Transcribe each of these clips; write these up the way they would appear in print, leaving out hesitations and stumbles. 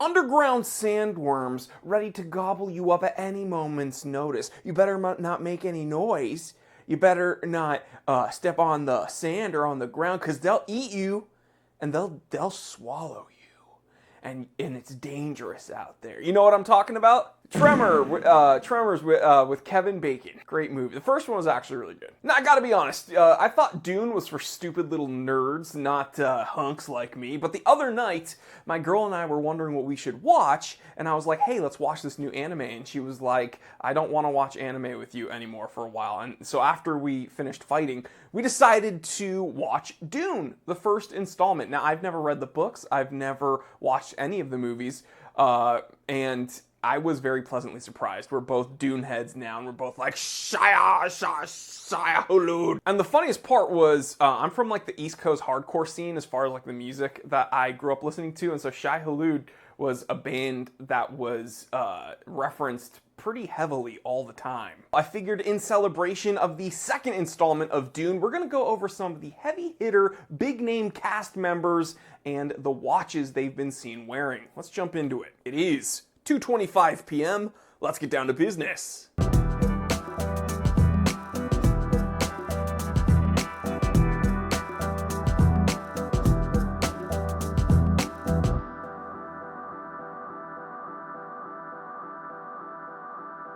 Underground sandworms ready to gobble you up at any moment's notice. You better not make any noise. You better not step on the sand or on the ground, because they'll eat you and they'll swallow you. And it's dangerous out there. You know what I'm talking about? Tremors with Kevin Bacon. Great movie. The first one was actually really good. Now, I gotta be honest, I thought Dune was for stupid little nerds, not hunks like me. But the other night, my girl and I were wondering what we should watch, and I was like, hey, let's watch this new anime. And she was like, I don't want to watch anime with you anymore for a while. And so after we finished fighting, we decided to watch Dune, the first installment. Now, I've never read the books. I've never watched any of the movies. And I was very pleasantly surprised. We're both Dune heads now, and we're both like, Shia Hulud. And the funniest part was, I'm from like the East Coast hardcore scene as far as like the music that I grew up listening to, and so Shia Hulud was a band that was referenced pretty heavily all the time. I figured in celebration of the second installment of Dune, we're gonna go over some of the heavy hitter, big name cast members and the watches they've been seen wearing. Let's jump into it. It is 2:25 p.m. Let's get down to business.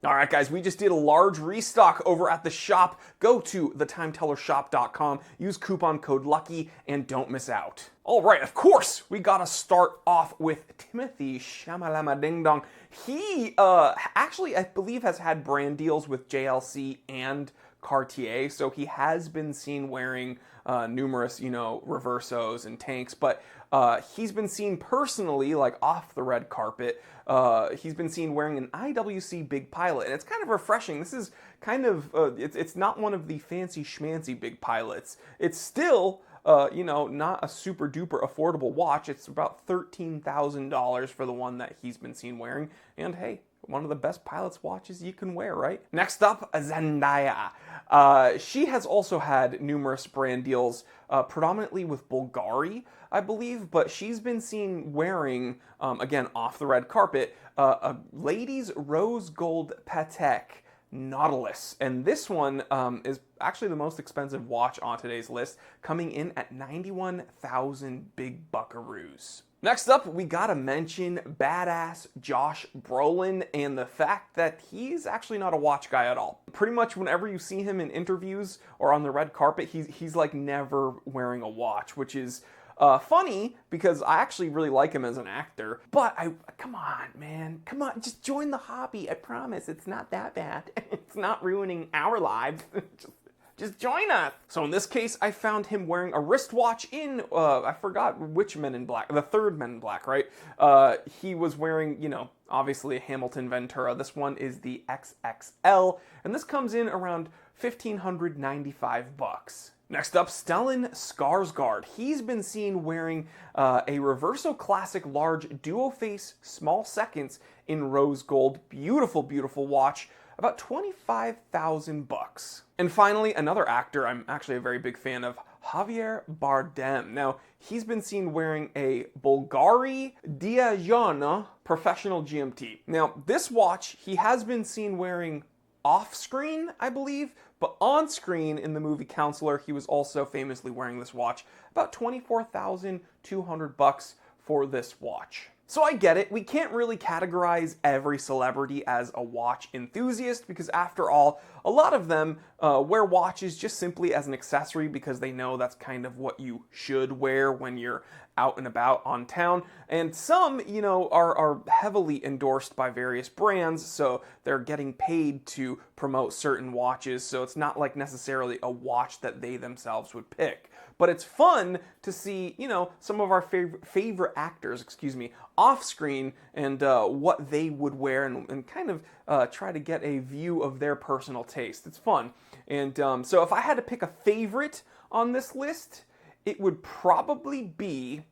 All right, guys, we just did a large restock over at the shop. Go to thetimetellershop.com, use coupon code LUCKY, and don't miss out. All right, of course, we gotta start off with Timothy Shamalama Ding Dong. He actually, I believe, has had brand deals with JLC and Cartier, so he has been seen wearing numerous, reversos and tanks, but he's been seen personally, like off the red carpet. He's been seen wearing an IWC Big Pilot, and it's kind of refreshing. This is kind of, it's not one of the fancy schmancy Big Pilots. It's still, not a super duper affordable watch. It's about $13,000 for the one that he's been seen wearing, and hey, one of the best pilot's watches you can wear, right? Next up, Zendaya. She has also had numerous brand deals, predominantly with Bvlgari, I believe, but she's been seen wearing, again, off the red carpet, a ladies' rose gold Patek Nautilus. And this one is actually the most expensive watch on today's list, coming in at 91,000 big buckaroos. Next up, we gotta mention badass Josh Brolin and the fact that he's actually not a watch guy at all. Pretty much whenever you see him in interviews or on the red carpet, he's like never wearing a watch, which is funny because I actually really like him as an actor. But come on, man, come on, just join the hobby. I promise, it's not that bad. It's not ruining our lives. Just join us. So in this case, I found him wearing a wristwatch in, I forgot which Men in Black, the third Men in Black, right? He was wearing, obviously a Hamilton Ventura. This one is the XXL, and this comes in around $1,595. Next up, Stellan Skarsgård. He's been seen wearing a Reverso Classic large duo face small seconds in rose gold. Beautiful, beautiful watch. About 25,000 bucks. And finally, another actor I'm actually a very big fan of, Javier Bardem. Now, he's been seen wearing a Bvlgari Diageo Professional GMT. Now, this watch he has been seen wearing off-screen, I believe, but on-screen in the movie Counselor, he was also famously wearing this watch. About 24,200 bucks for this watch. So I get it, we can't really categorize every celebrity as a watch enthusiast because after all, a lot of them wear watches just simply as an accessory because they know that's kind of what you should wear when you're out and about on town. And some, are heavily endorsed by various brands, so they're getting paid to promote certain watches, so it's not like necessarily a watch that they themselves would pick. But it's fun to see, some of our favorite actors, off screen and what they would wear and kind of try to get a view of their personal taste. It's fun. And so if I had to pick a favorite on this list, it would probably be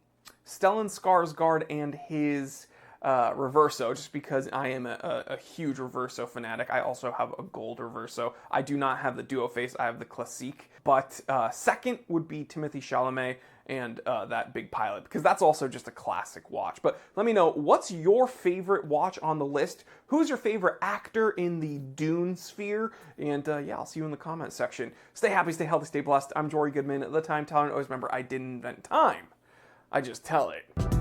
Stellan Skarsgård and his Reverso, just because I am a huge Reverso fanatic. I also have a gold Reverso. I do not have the duo face, I have the Classique. But second would be Timothée Chalamet, and that big pilot, because that's also just a classic watch. But let me know, what's your favorite watch on the list? Who's your favorite actor in the Dune sphere? And yeah, I'll see you in the comment section. Stay happy, stay healthy, stay blessed. I'm Jory Goodman, the Time Teller. Always remember, I didn't invent time. I just tell it.